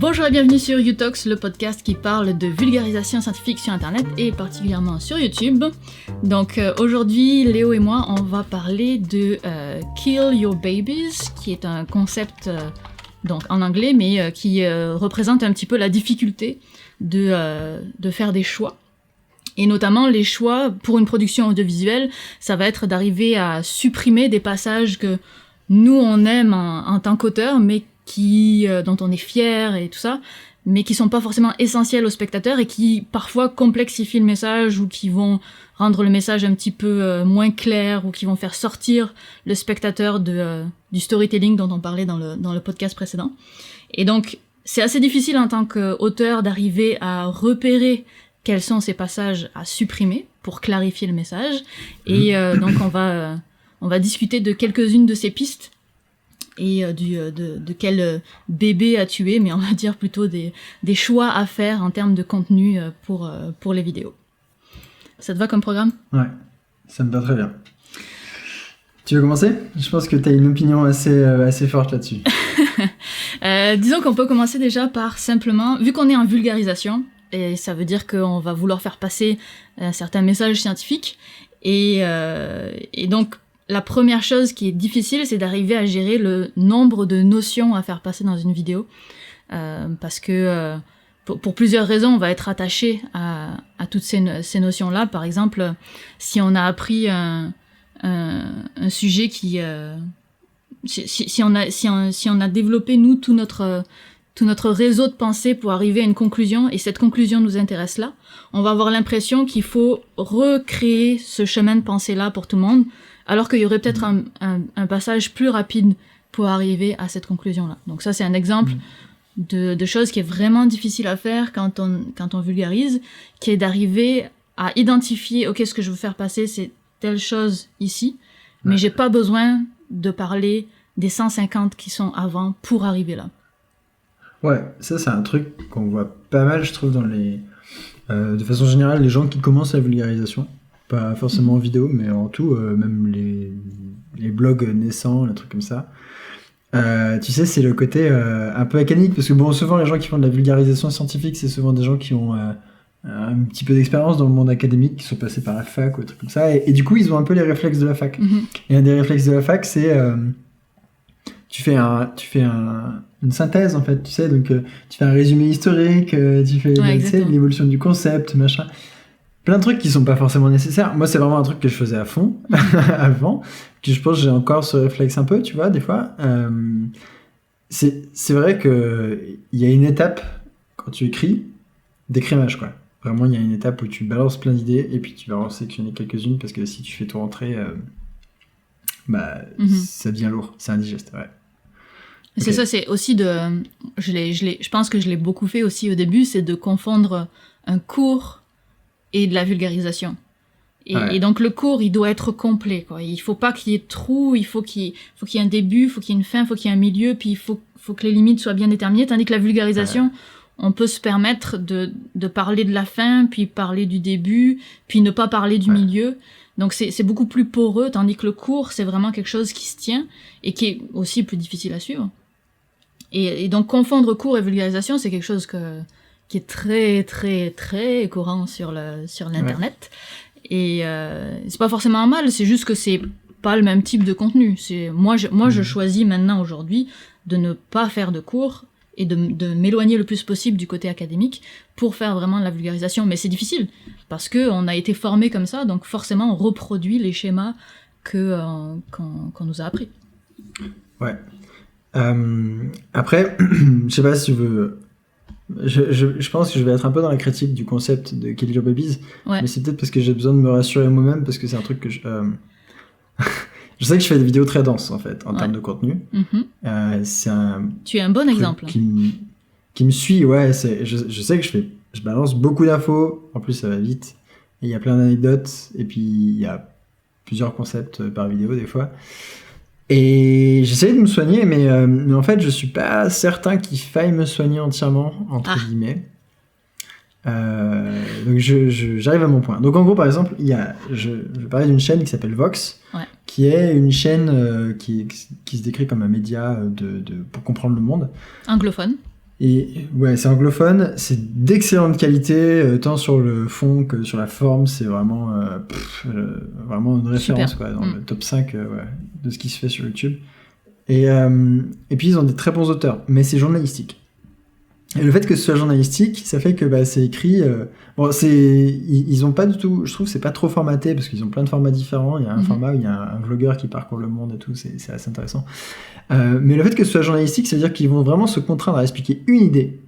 Bonjour et bienvenue sur YouTalks, le podcast qui parle de vulgarisation scientifique sur Internet et particulièrement sur YouTube. Donc aujourd'hui, Léo et moi, on va parler de Kill Your Babies, qui est un concept donc en anglais, mais qui représente un petit peu la difficulté de faire des choix. Et notamment les choix pour une production audiovisuelle, ça va être d'arriver à supprimer des passages que nous on aime en tant qu'auteur, mais dont on est fier et tout ça, mais qui sont pas forcément essentiels au spectateur et qui parfois complexifient le message ou qui vont rendre le message un petit peu moins clair ou qui vont faire sortir le spectateur du storytelling dont on parlait dans le podcast précédent. Et donc c'est assez difficile en tant qu'auteur d'arriver à repérer quels sont ces passages à supprimer pour clarifier le message. Et donc on va discuter de quelques-unes de ces pistes et de quel bébé à tuer, mais on va dire plutôt des choix à faire en termes de contenu pour les vidéos. Ça te va comme programme ? Ouais, ça me va très bien. Tu veux commencer ? Je pense que tu as une opinion assez forte là-dessus. Disons qu'on peut commencer déjà par simplement, vu qu'on est en vulgarisation, et ça veut dire qu'on va vouloir faire passer certains messages scientifiques, et donc la première chose qui est difficile, c'est d'arriver à gérer le nombre de notions à faire passer dans une vidéo, parce que pour plusieurs raisons, on va être attaché à toutes ces notions-là. Par exemple, si on a appris un sujet qui, si on a développé nous tout notre réseau de pensée pour arriver à une conclusion, et cette conclusion nous intéresse là, on va avoir l'impression qu'il faut recréer ce chemin de pensée-là pour tout le monde, alors qu'il y aurait peut-être un passage plus rapide pour arriver à cette conclusion-là. Donc ça, c'est un exemple de chose qui est vraiment difficile à faire quand on vulgarise, qui est d'arriver à identifier, ok, ce que je veux faire passer, c'est telle chose ici, mais j'ai pas besoin de parler des 150 qui sont avant pour arriver là. Ouais, ça c'est un truc qu'on voit pas mal, je trouve, dans de façon générale, les gens qui commencent la vulgarisation. Pas forcément en vidéo, mais en tout, même les blogs naissants, les trucs comme ça. Tu sais, c'est le côté un peu académique, parce que bon, souvent les gens qui font de la vulgarisation scientifique, c'est souvent des gens qui ont un petit peu d'expérience dans le monde académique, qui sont passés par la fac ou des trucs comme ça, et du coup, ils ont un peu les réflexes de la fac. Et un des réflexes de la fac, c'est tu fais une synthèse, en fait, tu sais, donc tu fais un résumé historique, tu fais l'évolution du concept, machin. Plein de trucs qui sont pas forcément nécessaires. Moi, c'est vraiment un truc que je faisais à fond avant, que je pense que j'ai encore ce réflexe un peu, tu vois, des fois. C'est vrai que il y a une étape quand tu écris d'écrémage, quoi. Vraiment, il y a une étape où tu balances plein d'idées et puis tu vas en sélectionner quelques-unes parce que si tu fais tout rentrer, ça devient lourd, c'est indigeste, ouais. C'est okay. Ça, c'est aussi je pense que je l'ai beaucoup fait aussi au début, c'est de confondre un cours et de la vulgarisation. Et donc le cours, il doit être complet, quoi. Il faut pas qu'il y ait de trous, il faut qu'il y ait un début, il faut qu'il y ait une fin, il faut qu'il y ait un milieu, puis il faut que les limites soient bien déterminées, tandis que la vulgarisation, on peut se permettre de parler de la fin, puis parler du début, puis ne pas parler du milieu. Donc c'est beaucoup plus poreux, tandis que le cours, c'est vraiment quelque chose qui se tient et qui est aussi plus difficile à suivre. Et donc confondre cours et vulgarisation, c'est quelque chose qui est très très très courant sur l'internet. Et c'est pas forcément un mal, c'est juste que c'est pas le même type de contenu. Moi je choisis maintenant aujourd'hui de ne pas faire de cours et de m'éloigner le plus possible du côté académique pour faire vraiment de la vulgarisation. Mais c'est difficile parce que on a été formé comme ça, donc forcément on reproduit les schémas qu'on nous a appris. Ouais. Après, je sais pas si tu veux. Je pense que je vais être un peu dans la critique du concept de Kill Your Babies, mais c'est peut-être parce que j'ai besoin de me rassurer moi-même, parce que c'est un truc que je sais que je fais des vidéos très denses en fait en termes de contenu. Tu es un bon exemple qui me suit. Ouais, je sais que je balance beaucoup d'infos, en plus ça va vite, et il y a plein d'anecdotes, et puis il y a plusieurs concepts par vidéo des fois. Et j'essaie de me soigner, mais en fait, je suis pas certain qu'il faille me soigner entièrement, entre guillemets. Donc j'arrive à mon point. Donc en gros, par exemple, je parlais d'une chaîne qui s'appelle Vox, qui est une chaîne qui se décrit comme un média pour comprendre le monde. Anglophone. Et ouais, c'est anglophone, c'est d'excellente qualité, tant sur le fond que sur la forme, c'est vraiment, vraiment une référence quoi, dans le top 5 de ce qui se fait sur YouTube. Et puis ils ont des très bons auteurs, mais c'est journalistique. Et le fait que ce soit journalistique, ça fait que c'est écrit. Ils ont pas du tout. Je trouve que c'est pas trop formaté parce qu'ils ont plein de formats différents. Il y a un format où il y a un vlogueur qui parcourt le monde et tout, c'est assez intéressant. Mais le fait que ce soit journalistique, ça veut dire qu'ils vont vraiment se contraindre à expliquer une idée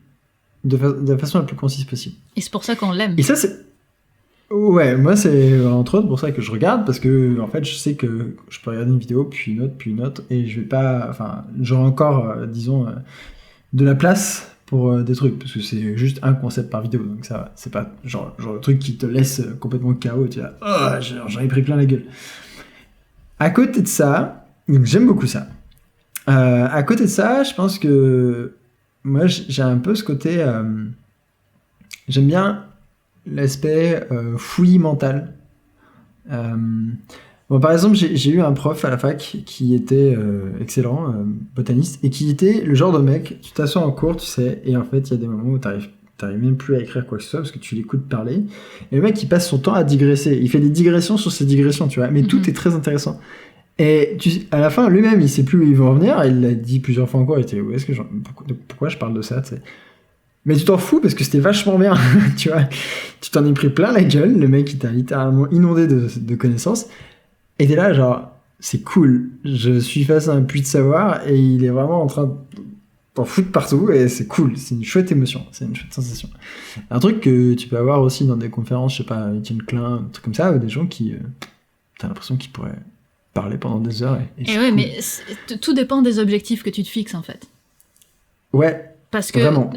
de la façon la plus concise possible. Et c'est pour ça qu'on l'aime. Et ça, c'est. Ouais, moi c'est entre autres pour ça que je regarde, parce que en fait je sais que je peux regarder une vidéo, puis une autre, et je vais pas. Enfin, j'aurai encore, disons, de la place pour des trucs, parce que c'est juste un concept par vidéo, donc ça c'est pas genre le truc qui te laisse complètement KO, tu vois, j'en ai pris plein la gueule. À côté de ça, donc j'aime beaucoup ça. À côté de ça, je pense que moi j'ai un peu ce côté, j'aime bien l'aspect fouillis mental. Bon, par exemple, j'ai eu un prof à la fac qui était excellent, botaniste, et qui était le genre de mec, tu t'assois en cours, tu sais, et en fait, il y a des moments où t'arrives même plus à écrire quoi que ce soit, parce que tu l'écoutes parler, et le mec, il passe son temps à digresser, il fait des digressions sur ses digressions, tu vois, mais tout est très intéressant. Et à la fin, lui-même, il sait plus où il veut en venir, il l'a dit plusieurs fois en cours, il était, où est-ce que pourquoi je parle de ça, tu sais. Mais tu t'en fous parce que c'était vachement bien, tu vois, tu t'en es pris plein la gueule, le mec, il t'a littéralement inondé de connaissances. Et t'es là, genre, c'est cool, je suis face à un puits de savoir et il est vraiment en train d'en foutre partout et c'est cool, c'est une chouette émotion, c'est une chouette sensation. Un truc que tu peux avoir aussi dans des conférences, je sais pas, Étienne Klein, un truc comme ça, ou des gens qui, t'as l'impression qu'ils pourraient parler pendant des heures. Et ouais, cool. Mais tout dépend des objectifs que tu te fixes en fait. Ouais, parce que vraiment.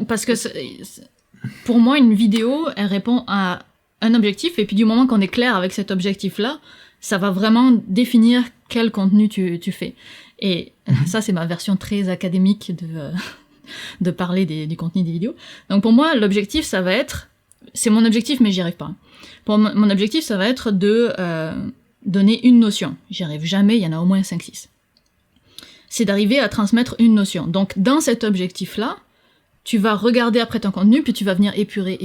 Pour moi, une vidéo, elle répond à un objectif et puis du moment qu'on est clair avec cet objectif-là, ça va vraiment définir quel contenu tu fais. Et ça, c'est ma version très académique de parler du contenu des vidéos. Donc pour moi, l'objectif, ça va être... C'est mon objectif, mais j'y arrive pas. Pour mon objectif, ça va être de donner une notion. J'y arrive jamais, il y en a au moins 5-6. C'est d'arriver à transmettre une notion. Donc dans cet objectif-là, tu vas regarder après ton contenu, puis tu vas venir épurer,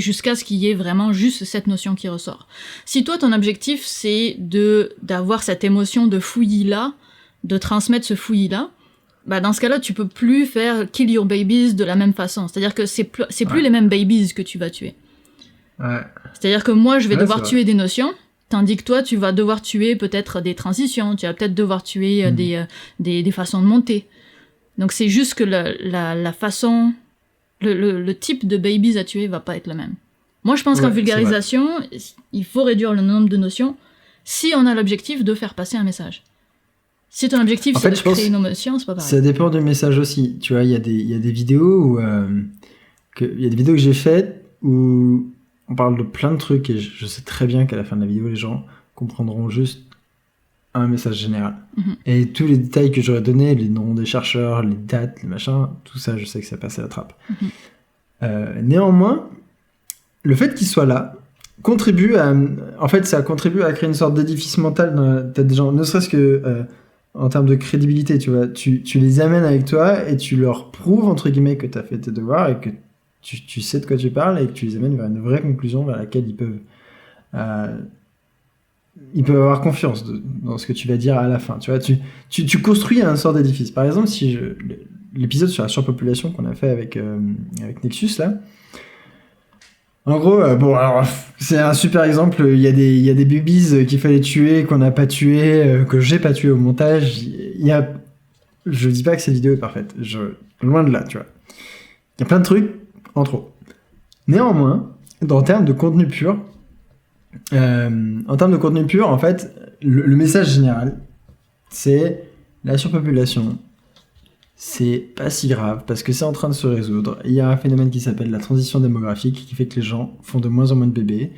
jusqu'à ce qu'il y ait vraiment juste cette notion qui ressort. Si toi, ton objectif, c'est d'avoir cette émotion de fouillis-là, de transmettre ce fouillis-là, bah dans ce cas-là, tu peux plus faire kill your babies de la même façon. C'est-à-dire que c'est plus les mêmes babies que tu vas tuer. Ouais. C'est-à-dire que moi, je vais devoir tuer des notions, tandis que toi, tu vas devoir tuer peut-être des transitions, tu vas peut-être devoir tuer des façons de monter. Donc c'est juste que la façon, le type de babies à tuer va pas être le même. Moi je pense qu'en vulgarisation, il faut réduire le nombre de notions si on a l'objectif de faire passer un message. Si ton objectif c'est de créer une émotion, c'est pas pareil. Ça dépend du message aussi. Tu vois, il y a des vidéos où il y a des vidéos que j'ai faites où on parle de plein de trucs et je sais très bien qu'à la fin de la vidéo les gens comprendront juste un message général. Et tous les détails que j'aurais donnés, les noms des chercheurs, les dates, les machins, tout ça, je sais que ça passe à la trappe. Néanmoins, le fait qu'il soit là contribue à... En fait, ça contribue à créer une sorte d'édifice mental dans la tête des gens, ne serait-ce que en termes de crédibilité, tu vois. Tu les amènes avec toi et tu leur prouves, entre guillemets, que tu as fait tes devoirs et que tu sais de quoi tu parles et que tu les amènes vers une vraie conclusion vers laquelle ils peuvent avoir confiance dans ce que tu vas dire à la fin. Tu vois, tu construis un sort d'édifice. Par exemple, si l'épisode sur la surpopulation qu'on a fait avec Nexus, là, en gros, alors, c'est un super exemple. Il y a des babies qu'il fallait tuer, qu'on n'a pas tué, que j'ai pas tué au montage. Je dis pas que cette vidéo est parfaite. Loin de là, tu vois. Il y a plein de trucs en trop. Néanmoins, en termes de contenu pur, en fait, le message général, c'est la surpopulation. C'est pas si grave parce que c'est en train de se résoudre. Il y a un phénomène qui s'appelle la transition démographique qui fait que les gens font de moins en moins de bébés.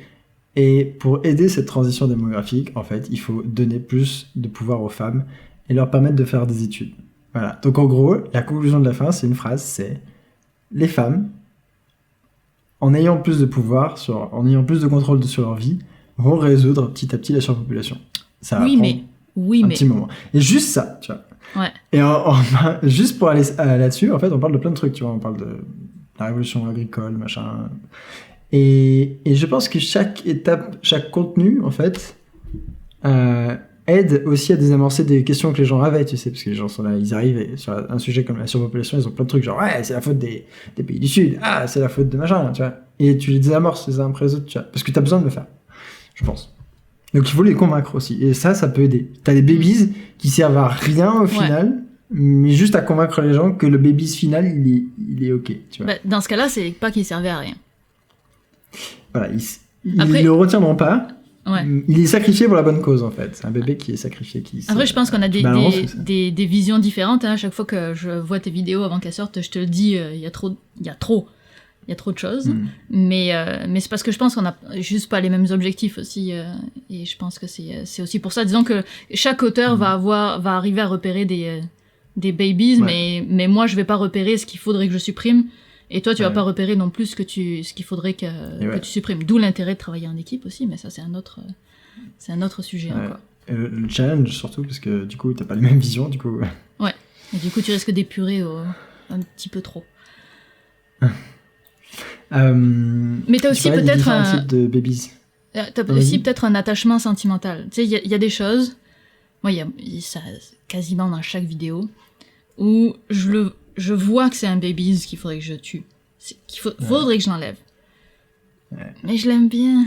Et pour aider cette transition démographique, en fait, il faut donner plus de pouvoir aux femmes et leur permettre de faire des études. Voilà. Donc en gros, la conclusion de la fin, c'est une phrase, c'est les femmes, en ayant plus de pouvoir, en ayant plus de contrôle sur leur vie, vont résoudre petit à petit la surpopulation. Ça va prendre un petit moment. Et juste ça, tu vois. Ouais. Et juste pour aller là-dessus, en fait, on parle de plein de trucs, tu vois. On parle de la révolution agricole, machin. Et je pense que chaque étape, chaque contenu, en fait, aide aussi à désamorcer des questions que les gens avaient, tu sais, parce que les gens sont là, ils arrivent et sur un sujet comme la surpopulation, ils ont plein de trucs, genre, ouais, c'est la faute des pays du Sud, ah, c'est la faute de machin, tu vois. Et tu les désamorces les uns après les autres, tu vois, parce que t'as besoin de le faire, je pense. Donc il faut les convaincre aussi, et ça peut aider. T'as des babies qui servent à rien au final, mais juste à convaincre les gens que le babies final, il est ok, tu vois. Bah, dans ce cas-là, c'est pas qu'il servait à rien. Voilà, ils le retiendront pas. Ouais. Il est sacrifié pour la bonne cause, en fait. C'est un bébé qui est sacrifié. Après, je pense qu'on a des visions différentes. Hein. À chaque fois que je vois tes vidéos avant qu'elles sortent, je te le dis, il y a trop de choses. Mais c'est parce que je pense qu'on n'a juste pas les mêmes objectifs aussi. Et je pense que c'est aussi pour ça. Disons que chaque auteur va arriver à repérer des babies, mais moi, je vais pas repérer ce qu'il faudrait que je supprime. Et toi, tu vas pas repérer non plus ce qu'il faudrait que tu supprimes. D'où l'intérêt de travailler en équipe aussi, mais ça, c'est un autre sujet encore. Le challenge, surtout, parce que du coup, t'as pas les mêmes visions, du coup. Ouais. Et du coup, tu risques d'épurer un petit peu trop. Mais t'as aussi peut-être un type de babies. T'as aussi peut-être un attachement sentimental. Tu sais, il y a des choses, moi, il y a ça quasiment dans chaque vidéo, où je vois que c'est un babies qu'il faudrait que je tue. Faudrait que je l'enlève. Ouais. Mais je l'aime bien.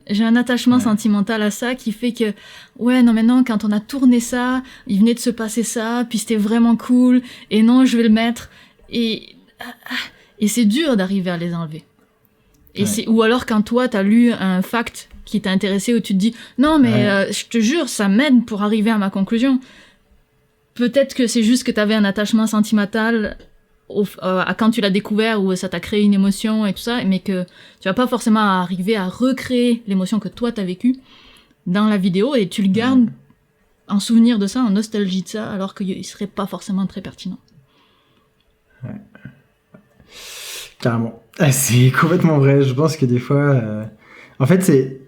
J'ai un attachement sentimental à ça qui fait que, non, quand on a tourné ça, il venait de se passer ça, puis c'était vraiment cool, et non, je vais le mettre. Et c'est dur d'arriver à les enlever. Ou alors quand toi, t'as lu un fact qui t'a intéressé, où tu te dis, non, mais je te jure, ça m'aide pour arriver à ma conclusion. Peut-être que c'est juste que t'avais un attachement sentimental à quand tu l'as découvert, où ça t'a créé une émotion et tout ça, mais que tu vas pas forcément arriver à recréer l'émotion que toi t'as vécue dans la vidéo, et tu le gardes en souvenir de ça, en nostalgie de ça, alors qu'il serait pas forcément très pertinent. Ouais. Carrément. C'est complètement vrai. Je pense que des fois... En fait, c'est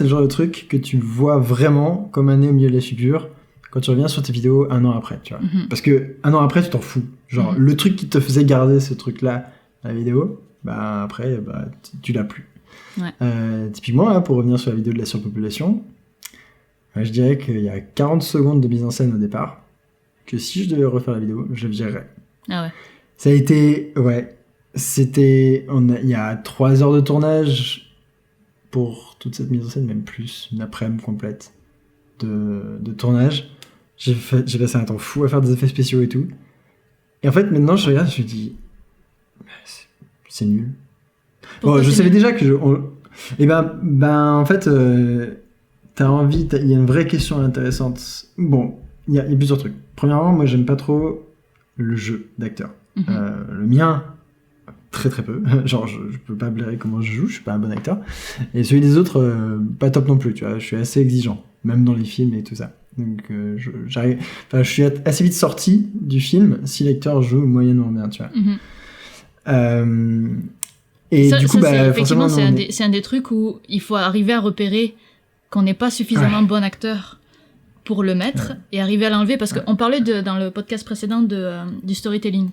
le genre de truc que tu vois vraiment comme un nez au milieu de la figure quand tu reviens sur tes vidéos un an après, tu vois. Parce que un an après, tu t'en fous. Genre, le truc qui te faisait garder ce truc-là, la vidéo, après, tu l'as plus. Ouais. Typiquement, là, pour revenir sur la vidéo de la surpopulation, je dirais qu'il y a 40 secondes de mise en scène au départ, que si je devais refaire la vidéo, je le virerais. Ah ouais. Ça a été... il y a 3 heures de tournage pour toute cette mise en scène, même plus, une après-midi complète de tournage. J'ai passé un temps fou à faire des effets spéciaux et tout. Et en fait, maintenant, je regarde et je me dis, c'est nul. Bon, je savais déjà que en fait, t'as envie, il y a une vraie question intéressante. Bon, il y a plusieurs trucs. Premièrement, moi, j'aime pas trop le jeu d'acteur. Le mien, très très peu. Genre, je peux pas blairer comment je joue, je suis pas un bon acteur. Et celui des autres, pas top non plus, tu vois. Je suis assez exigeant, même dans les films et tout ça. Donc, je suis assez vite sorti du film si l'acteur joue moyennement bien, tu vois. Et ça, du coup, effectivement, c'est un des trucs où il faut arriver à repérer qu'on n'est pas suffisamment bon acteur pour le mettre et arriver à l'enlever, parce qu'on parlait dans le podcast précédent du storytelling.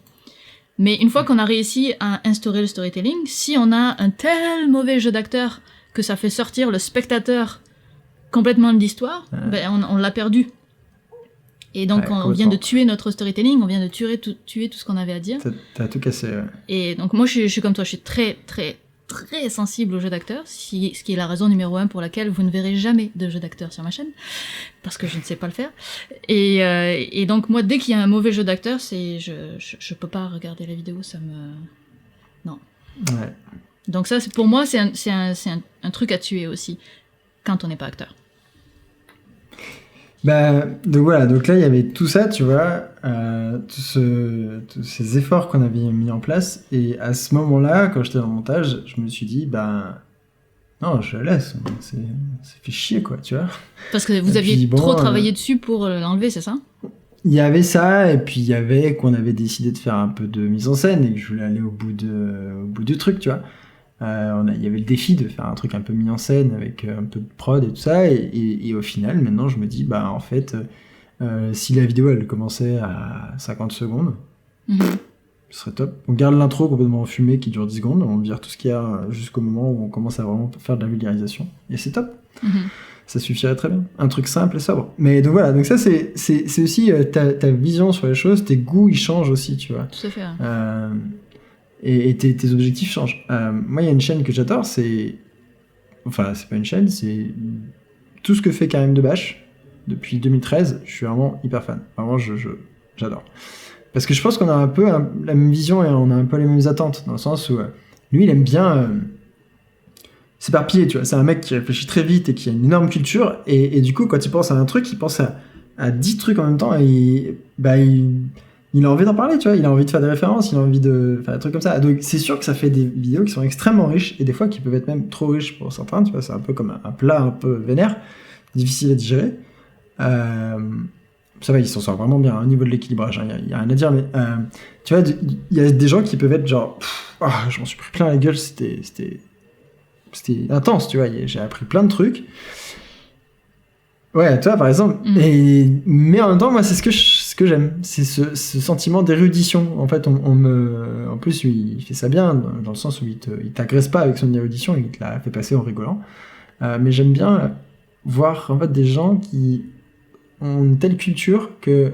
Mais une fois qu'on a réussi à instaurer le storytelling, si on a un tel mauvais jeu d'acteur que ça fait sortir le spectateur complètement de l'histoire, on l'a perdu. Et donc on vient de tuer notre storytelling, on vient de tuer tout ce qu'on avait à dire. T'as tout cassé, Et donc moi je suis comme toi, je suis très très très sensible au jeu d'acteur, ce qui est la raison numéro 1 pour laquelle vous ne verrez jamais de jeu d'acteur sur ma chaîne, parce que je ne sais pas le faire. Et donc moi, dès qu'il y a un mauvais jeu d'acteur, je peux pas regarder la vidéo, ça me... Non. Ouais. Donc ça, pour moi, c'est un truc à tuer aussi, quand on n'est pas acteur. Donc voilà, donc là il y avait tout ça, tu vois, tous ces efforts qu'on avait mis en place, et à ce moment-là, quand j'étais dans le montage, je me suis dit, non, je la laisse, ça fait chier, quoi, tu vois. Parce que vous aviez trop travaillé dessus pour l'enlever, c'est ça ? Il y avait ça, et puis il y avait qu'on avait décidé de faire un peu de mise en scène, et que je voulais aller au bout du truc, tu vois. Il y avait le défi de faire un truc un peu mis en scène avec un peu de prod et tout ça, et au final maintenant je me dis en fait Si la vidéo elle commençait à 50 secondes, Mhm. ce serait top. On garde l'intro complètement fumée qui dure 10 secondes, on vire tout ce qu'il y a jusqu'au moment où on commence à vraiment faire de la vulgarisation. Et c'est top. Mhm. Ça suffirait très bien. Un truc simple et sobre. Mais donc voilà, donc ça c'est aussi ta vision sur les choses, tes goûts ils changent aussi, tu vois. Tout à fait. Et tes objectifs changent. Moi il y a une chaîne que j'adore, enfin c'est pas une chaîne, c'est tout ce que fait Karim Debache depuis 2013, je suis vraiment hyper fan. Vraiment j'adore. Parce que je pense qu'on a un peu la même vision et on a un peu les mêmes attentes, dans le sens où lui il aime bien s'éparpiller, tu vois. C'est un mec qui réfléchit très vite et qui a une énorme culture, et du coup, quand il pense à un truc, il pense à 10 trucs en même temps, et il a envie d'en parler, tu vois. Il a envie de faire des références, il a envie de faire des trucs comme ça. Donc, c'est sûr que ça fait des vidéos qui sont extrêmement riches, et des fois qui peuvent être même trop riches pour certains, tu vois. C'est un peu comme un plat un peu vénère, difficile à digérer. Ça va, il s'en sort vraiment bien au niveau de l'équilibrage, hein. Il y a rien à dire, mais tu vois, il y a des gens qui peuvent être genre, je m'en suis pris plein la gueule, c'était intense, tu vois, j'ai appris plein de trucs. Ouais, toi par exemple, mais en même temps, moi c'est ce que j'aime, c'est ce sentiment d'érudition. En fait, en plus, il fait ça bien, dans le sens où il t'agresse pas avec son érudition, il te l'a fait passer en rigolant. Mais j'aime bien voir en fait des gens qui ont une telle culture que,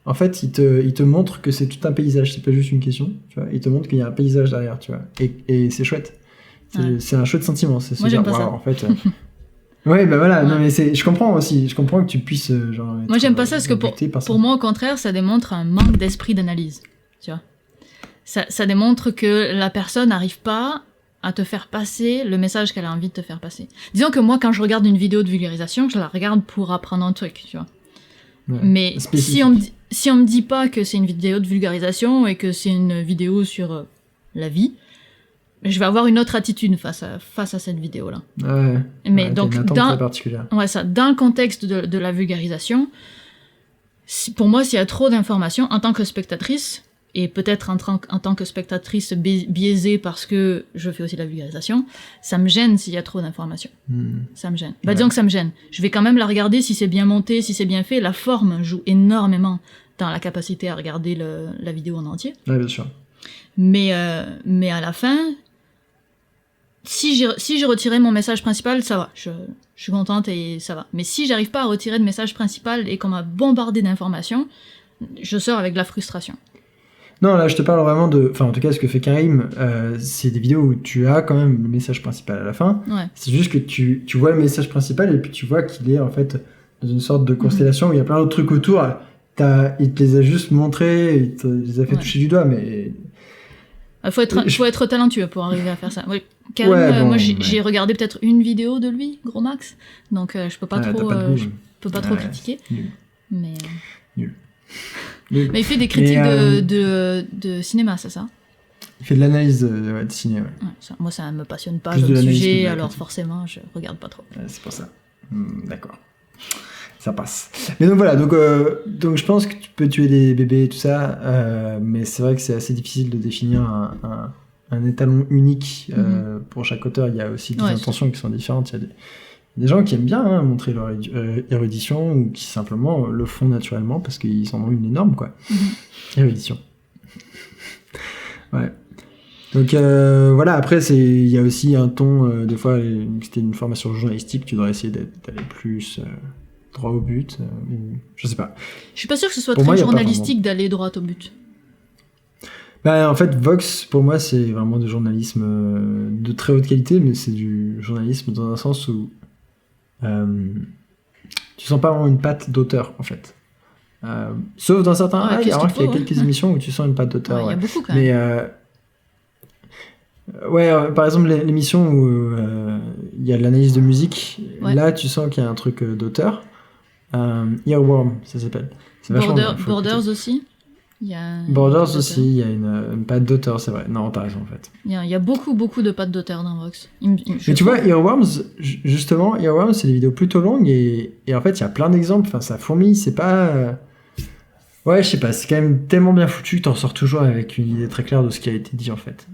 en fait, ils te montrent que c'est tout un paysage, c'est pas juste une question, tu vois. Ils te montrent qu'il y a un paysage derrière, tu vois, et c'est chouette. C'est un chouette sentiment, c'est Moi, j'aime pas ça. En fait. Ouais, bah voilà, non mais je comprends aussi, je comprends que tu puisses genre. Moi, j'aime pas ça parce que pour moi, au contraire, ça démontre un manque d'esprit d'analyse, tu vois. Ça démontre que la personne n'arrive pas à te faire passer le message qu'elle a envie de te faire passer. Disons que moi, quand je regarde une vidéo de vulgarisation, je la regarde pour apprendre un truc, tu vois. Ouais, mais si on me dit pas que c'est une vidéo de vulgarisation et que c'est une vidéo sur la vie, je vais avoir une autre attitude face à cette vidéo-là. Ouais. Mais donc, très particulière. Ouais, dans le contexte de la vulgarisation, pour moi, s'il y a trop d'informations, en tant que spectatrice, et peut-être en tant que spectatrice biaisée parce que je fais aussi la vulgarisation, ça me gêne s'il y a trop d'informations. Ça me gêne. Disons que ça me gêne. Je vais quand même la regarder si c'est bien monté, si c'est bien fait. La forme joue énormément dans la capacité à regarder la vidéo en entier. Ouais, bien sûr. Mais à la fin, si j'ai retiré mon message principal, ça va. Je suis contente et ça va. Mais si j'arrive pas à retirer de message principal et qu'on m'a bombardé d'informations, je sors avec de la frustration. Non, là, je te parle vraiment de... Enfin, en tout cas, ce que fait Karim, c'est des vidéos où tu as quand même le message principal à la fin. Ouais. C'est juste que tu vois le message principal et puis tu vois qu'il est, en fait, dans une sorte de constellation où il y a plein d'autres trucs autour. Il te les a juste montrés, il te les a fait toucher du doigt, mais... Il faut être talentueux pour arriver à faire ça. Ouais, Karim, moi, j'ai regardé peut-être une vidéo de lui, gros max. Donc, je peux pas trop critiquer. Nul. Mais... Nul. Mais il fait des critiques de cinéma, c'est ça? Il fait de l'analyse de ciné, ouais. Moi, ça me passionne pas comme sujet, alors forcément, je regarde pas trop. C'est pour ça. D'accord. Ça passe. Mais donc voilà, donc je pense que tu peux tuer des bébés et tout ça, mais c'est vrai que c'est assez difficile de définir un étalon unique pour chaque auteur. Il y a aussi des intentions qui sont différentes. Il y a des gens qui aiment bien montrer leur érudition ou qui simplement le font naturellement parce qu'ils en ont une énorme, quoi. Érudition. Ouais. Donc voilà, après, il y a aussi un ton, des fois, c'était une formation journalistique, tu devrais essayer d'aller plus droit au but, ou je sais pas. Je suis pas sûr que ce soit très journalistique d'aller droit au but. Bah, en fait, Vox, pour moi, c'est vraiment du journalisme de très haute qualité, mais c'est du journalisme dans un sens où tu sens pas vraiment une patte d'auteur, en fait. Sauf dans certains... il y a quelques émissions où tu sens une patte d'auteur. Il y a beaucoup, quand même. Mais... par exemple, l'émission où il y a de l'analyse de musique, là, tu sens qu'il y a un truc d'auteur. Earworm, ça s'appelle. Borders aussi. Borders aussi, il y a une patte d'auteur, c'est vrai. Non, t'as raison, en fait. Il y a beaucoup de pattes d'auteur dans Vox. Mais tu vois, Earworms, justement, Earworms, c'est des vidéos plutôt longues et en fait, il y a plein d'exemples. Enfin, ça fourmille, c'est pas... Ouais, je sais pas, c'est quand même tellement bien foutu que t'en sors toujours avec une idée très claire de ce qui a été dit, en fait.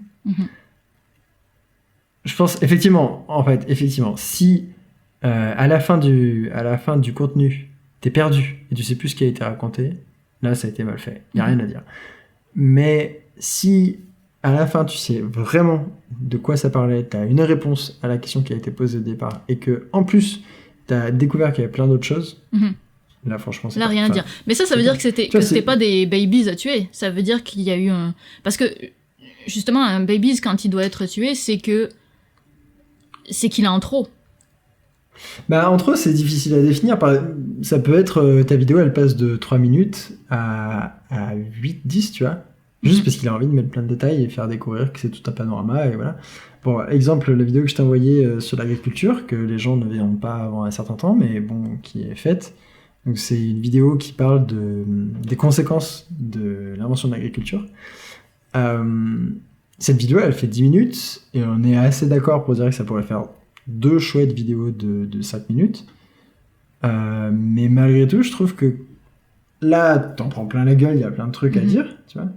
Je pense, effectivement, si à la fin du contenu, t'es perdu et tu sais plus ce qui a été raconté, là ça a été mal fait, y a rien à dire. Mais si à la fin tu sais vraiment de quoi ça parlait, t'as une réponse à la question qui a été posée au départ et que en plus t'as découvert qu'il y avait plein d'autres choses, là franchement c'est là rien à dire. Mais ça veut dire que c'était pas des babies à tuer, ça veut dire qu'il y a eu un... Parce que justement un baby quand il doit être tué c'est qu'il a en trop. Bah, entre eux, c'est difficile à définir. Ça peut être ta vidéo, elle passe de 3 minutes à 8, 10, tu vois. Juste parce qu'il a envie de mettre plein de détails et faire découvrir que c'est tout un panorama, et voilà. Bon, exemple, la vidéo que je t'ai envoyée sur l'agriculture, que les gens ne verront pas avant un certain temps, mais bon, qui est faite. Donc, c'est une vidéo qui parle des conséquences de l'invention de l'agriculture. Cette vidéo, elle fait 10 minutes, et on est assez d'accord pour dire que ça pourrait faire 2 chouettes vidéos de 5 minutes. Mais malgré tout, je trouve que là, t'en prends plein la gueule, il y a plein de trucs à dire, tu vois.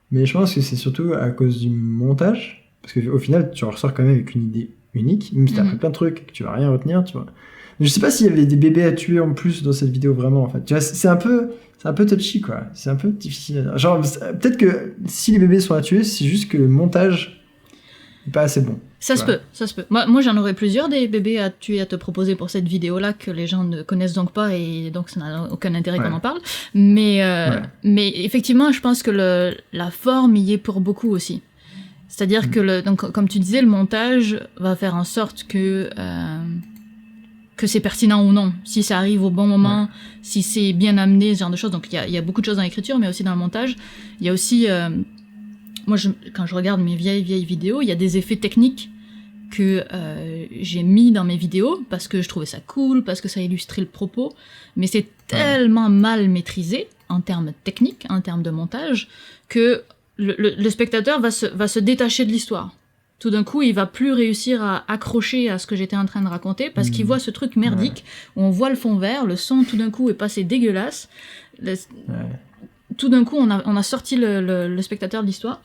Mais je pense que c'est surtout à cause du montage, parce qu'au final, tu ressors quand même avec une idée unique, même si t'as appris plein de trucs et que tu vas rien retenir, tu vois. Mais je sais pas s'il y avait des bébés à tuer en plus dans cette vidéo, vraiment, en fait. Tu vois, c'est un peu touchy, quoi. C'est un peu difficile à dire. Genre, peut-être que si les bébés sont à tuer, c'est juste que le montage n'est pas assez bon. Ça se peut. Moi, j'en aurais plusieurs des bébés à tuer à te proposer pour cette vidéo-là que les gens ne connaissent donc pas et donc ça n'a aucun intérêt qu'on en parle. Mais effectivement, je pense que la forme y est pour beaucoup aussi. C'est-à-dire que donc comme tu disais, le montage va faire en sorte que c'est pertinent ou non, si ça arrive au bon moment, si c'est bien amené, ce genre de choses. Donc il y a beaucoup de choses dans l'écriture, mais aussi dans le montage. Il y a aussi moi, quand je regarde mes vieilles vidéos, il y a des effets techniques que j'ai mis dans mes vidéos parce que je trouvais ça cool, parce que ça illustrait le propos, mais c'est tellement mal maîtrisé en termes techniques, en termes de montage, que le spectateur va se détacher de l'histoire. Tout d'un coup, il va plus réussir à accrocher à ce que j'étais en train de raconter parce qu'il voit ce truc merdique où on voit le fond vert, le son tout d'un coup est passé dégueulasse. Tout d'un coup, on a sorti le spectateur de l'histoire.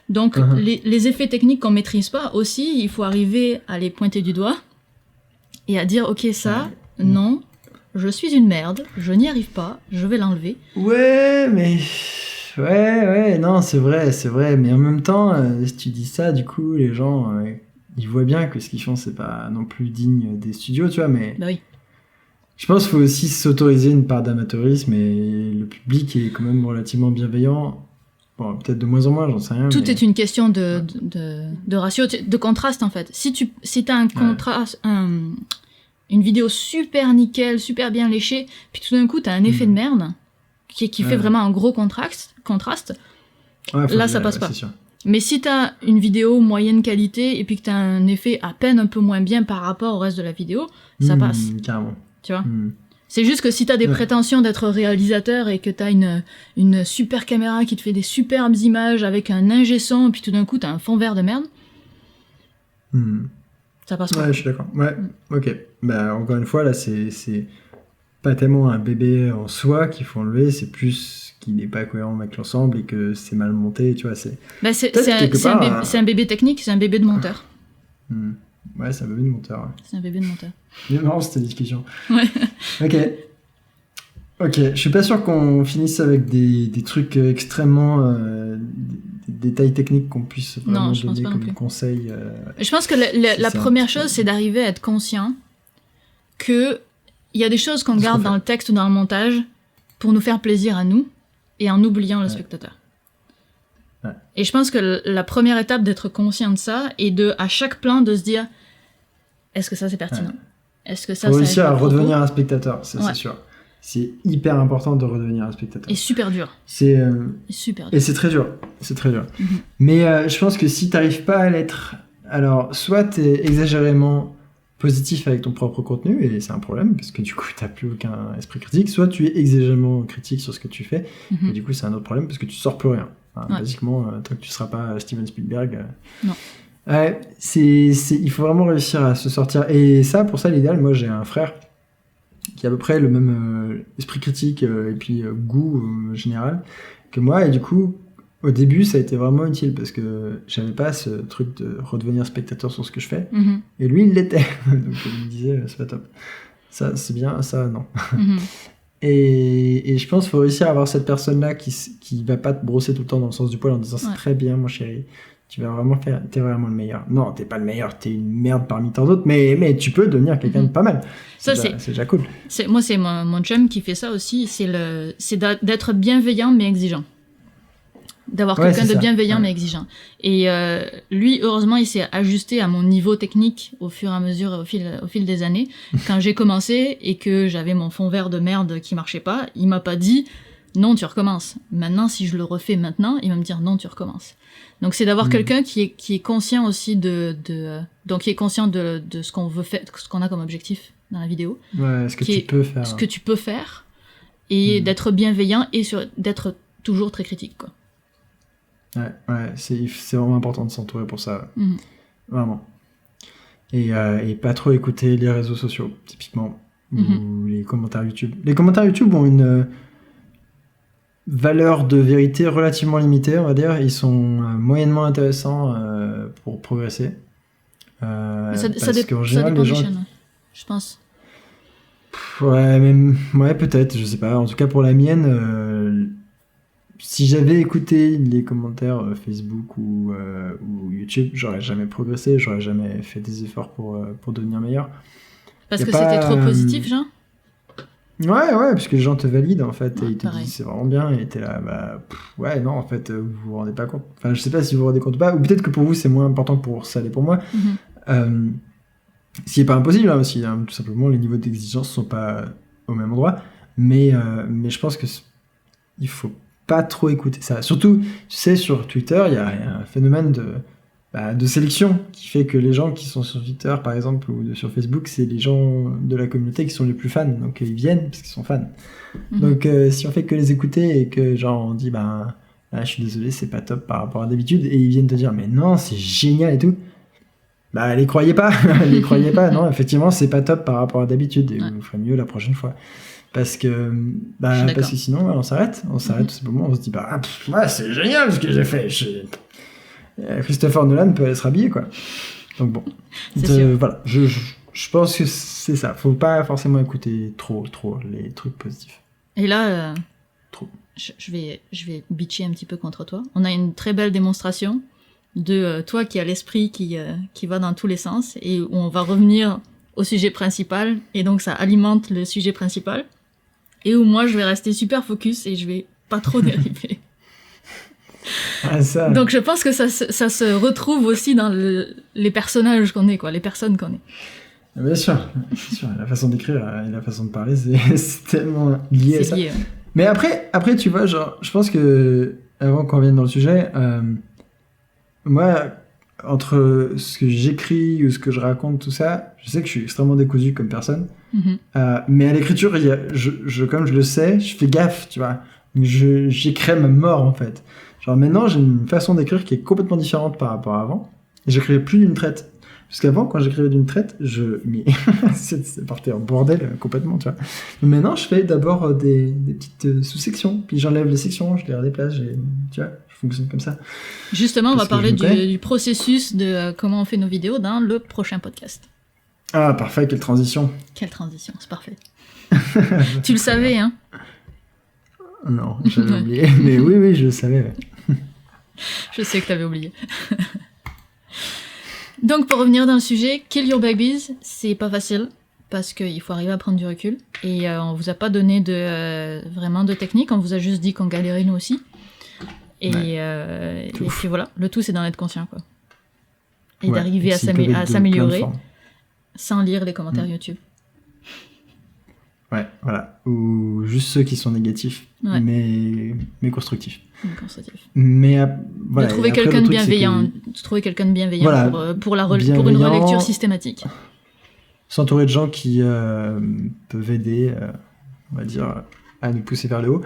Donc, les effets techniques qu'on maîtrise pas, aussi, il faut arriver à les pointer du doigt et à dire, ok, ça, non, je suis une merde, je n'y arrive pas, je vais l'enlever. Ouais, non, c'est vrai, mais en même temps, si tu dis ça, du coup, les gens, ils voient bien que ce qu'ils font, c'est pas non plus digne des studios, tu vois, mais... Bah oui. Je pense qu'il faut aussi s'autoriser une part d'amateurisme et le public est quand même relativement bienveillant. Bon, peut-être de moins en moins, j'en sais rien. Tout est une question de ratio, de contraste en fait. Si t'as un contraste, une vidéo super nickel, super bien léchée, puis tout d'un coup t'as un effet de merde qui fait vraiment un gros contraste, là ça passe pas. C'est sûr. Mais si t'as une vidéo moyenne qualité et puis que t'as un effet à peine un peu moins bien par rapport au reste de la vidéo, ça passe. Carrément. Tu vois. C'est juste que si t'as des prétentions d'être réalisateur et que t'as une super caméra qui te fait des superbes images avec un ingé son et puis tout d'un coup t'as un fond vert de merde, ça passe pas. Ouais, je suis d'accord. Ouais, ok. Bah, encore une fois, là, c'est pas tellement un bébé en soi qu'il faut enlever, c'est plus qu'il n'est pas cohérent avec l'ensemble et que c'est mal monté, tu vois. C'est un bébé technique, c'est un bébé de monteur. Ouais, c'est un bébé de monteur. Ouais. C'est un bébé de monteur. C'est marrant cette discussion. Ouais. Ok, je suis pas sûr qu'on finisse avec des trucs extrêmement... des détails techniques qu'on puisse vraiment donner comme conseil. Je pense que la première chose, c'est d'arriver à être conscient que il y a des choses qu'on garde dans le texte ou dans le montage pour nous faire plaisir à nous et en oubliant le spectateur. Ouais. Et je pense que la première étape d'être conscient de ça et à chaque plan de se dire est-ce que ça c'est pertinent ? Est-ce que ça faut réussir à redevenir un spectateur, ça c'est sûr. C'est hyper important de redevenir un spectateur. Et super dur. C'est super dur. Et c'est très dur. C'est très dur. Mais je pense que si t'arrives pas à l'être, alors soit t'es exagérément positif avec ton propre contenu et c'est un problème parce que du coup t'as plus aucun esprit critique, soit tu es exagérément critique sur ce que tu fais et du coup c'est un autre problème parce que tu sors plus rien. Basiquement, tant que tu seras pas Steven Spielberg. Non. Ouais, il faut vraiment réussir à se sortir. Et ça, pour ça, l'idéal, moi j'ai un frère qui a à peu près le même esprit critique et puis goût général que moi. Et du coup, au début, ça a été vraiment utile parce que j'avais pas ce truc de redevenir spectateur sur ce que je fais. Et lui, il l'était. Donc il me disait, c'est pas top. Ça, c'est bien, ça, non. Et je pense qu'il faut réussir à avoir cette personne-là qui va pas te brosser tout le temps dans le sens du poil en disant c'est très bien, mon chéri. Tu vas vraiment faire, t'es vraiment le meilleur. Non, t'es pas le meilleur, t'es une merde parmi tant d'autres, mais tu peux devenir quelqu'un de pas mal. C'est déjà cool. Moi, c'est mon chum qui fait ça aussi, c'est d'être bienveillant mais exigeant. D'avoir quelqu'un de bienveillant mais exigeant. Et lui, heureusement, il s'est ajusté à mon niveau technique au fur et à mesure, au fil des années. Quand j'ai commencé et que j'avais mon fond vert de merde qui marchait pas, il m'a pas dit « Non, tu recommences ». Maintenant, si je le refais maintenant, il va me dire « Non, tu recommences ». Donc c'est d'avoir quelqu'un qui est conscient aussi donc qui est conscient de ce qu'on veut faire, ce qu'on a comme objectif dans la vidéo. Ouais, ce que tu peux faire et d'être bienveillant et d'être toujours très critique, quoi. Ouais, c'est vraiment important de s'entourer pour ça. Vraiment. Et pas trop écouter les réseaux sociaux, typiquement, ou les commentaires YouTube. Les commentaires YouTube ont une valeur de vérité relativement limitée, on va dire. Ils sont moyennement intéressants pour progresser. Ça dépend des chaînes, je pense. Ouais, peut-être, je sais pas. En tout cas, pour la mienne, si j'avais écouté les commentaires Facebook ou YouTube, j'aurais jamais progressé, j'aurais jamais fait des efforts pour devenir meilleur. Parce que c'était trop positif, genre ? Ouais, parce que les gens te valident en fait, et ils te pareil. disent c'est vraiment bien, et t'es là, ouais, non, en fait, vous vous rendez pas compte. Enfin, je sais pas si vous vous rendez compte ou pas, ou peut-être que pour vous c'est moins important que pour ça l'est pour moi. Ce qui est pas impossible aussi, hein, tout simplement, les niveaux d'exigence sont pas au même endroit, mais je pense que il faut pas trop écouter ça. Surtout, tu sais, sur Twitter, il y a un phénomène de sélection qui fait que les gens qui sont sur Twitter, par exemple, ou sur Facebook, c'est les gens de la communauté qui sont les plus fans. Donc, ils viennent parce qu'ils sont fans. Donc, si on fait que les écouter et que, genre, on dit, là, je suis désolé, c'est pas top par rapport à d'habitude, et ils viennent te dire, mais non, c'est génial et tout. Les croyez pas. Les croyez pas. Non, effectivement, c'est pas top par rapport à d'habitude, et vous ferez mieux la prochaine fois. Parce que sinon, on s'arrête tout simplement, on se dit, c'est génial ce que j'ai fait. Christopher Nolan peut aller se rhabiller, quoi. Donc bon, voilà, je pense que c'est ça. Faut pas forcément écouter trop les trucs positifs. Et là, trop. Je vais bitcher un petit peu contre toi. On a une très belle démonstration de toi qui a l'esprit qui va dans tous les sens et où on va revenir au sujet principal et donc ça alimente le sujet principal et où moi je vais rester super focus et je vais pas trop dériver. Donc je pense que ça se retrouve aussi dans les personnages qu'on est, quoi, les personnes qu'on est. Bien sûr, la façon d'écrire et la façon de parler, c'est tellement lié à ça. Lié, ouais. Mais après, tu vois, genre, je pense que, avant qu'on revienne dans le sujet, moi, entre ce que j'écris ou ce que je raconte, tout ça, je sais que je suis extrêmement décousu comme personne. Mais à l'écriture, comme je le sais, je fais gaffe, tu vois. J'écris ma mort, en fait. Genre maintenant, j'ai une façon d'écrire qui est complètement différente par rapport à avant. Et j'écrivais plus d'une traite. Parce qu'avant, quand j'écrivais d'une traite, c'est parti en bordel complètement, tu vois. Mais maintenant, je fais d'abord des petites sous-sections. Puis j'enlève les sections, je les redéplace, tu vois, je fonctionne comme ça. Justement, on va parler du processus de comment on fait nos vidéos dans le prochain podcast. Ah, parfait, quelle transition. Quelle transition, c'est parfait. Tu le savais, hein? Non, j'avais oublié. Mais oui, je le savais. Ouais. Je sais que t'avais oublié. Donc, pour revenir dans le sujet, Kill Your Babies, c'est pas facile, parce qu'il faut arriver à prendre du recul. Et on vous a pas donné vraiment de technique, on vous a juste dit qu'on galérait nous aussi. Et puis voilà, le tout c'est d'en être conscient, quoi. Et d'arriver à s'améliorer sans lire les commentaires YouTube. Ouais, voilà. Ou juste ceux qui sont négatifs, mais constructifs. Mais voilà. De trouver quelqu'un de bienveillant, voilà, pour une relecture systématique. S'entourer de gens qui peuvent aider, on va dire, à nous pousser vers le haut.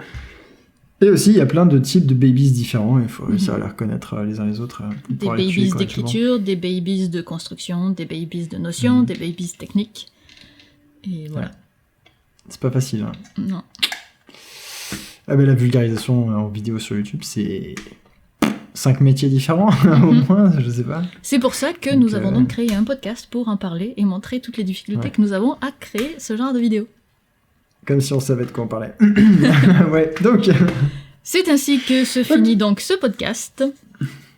Et aussi, il y a plein de types de babies différents, il faut réussir à les reconnaître les uns les autres. Des babies d'écriture, des babies de construction, des babies de notions, des babies techniques. Et voilà. Ouais. C'est pas facile. Hein. Non. Ah ben la vulgarisation en vidéo sur YouTube, c'est 5 métiers différents, au moins, je sais pas. C'est pour ça que nous avons donc créé un podcast pour en parler et montrer toutes les difficultés que nous avons à créer ce genre de vidéo. Comme si on savait de quoi on parlait. Ouais, donc... C'est ainsi que se finit donc ce podcast.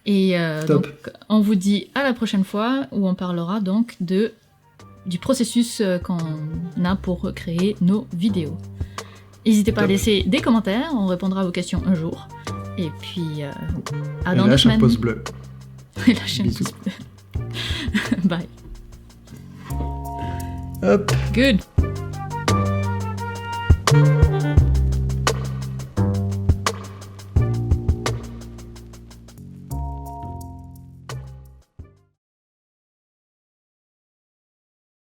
Et donc, on vous dit à la prochaine fois où on parlera donc du processus qu'on a pour créer nos vidéos. N'hésitez pas à laisser des commentaires, on répondra à vos questions un jour. Et puis, à dans 2 semaines. Lâche un pouce bleu. Et lâchez un pouce bleu. Bye. Hop. Good.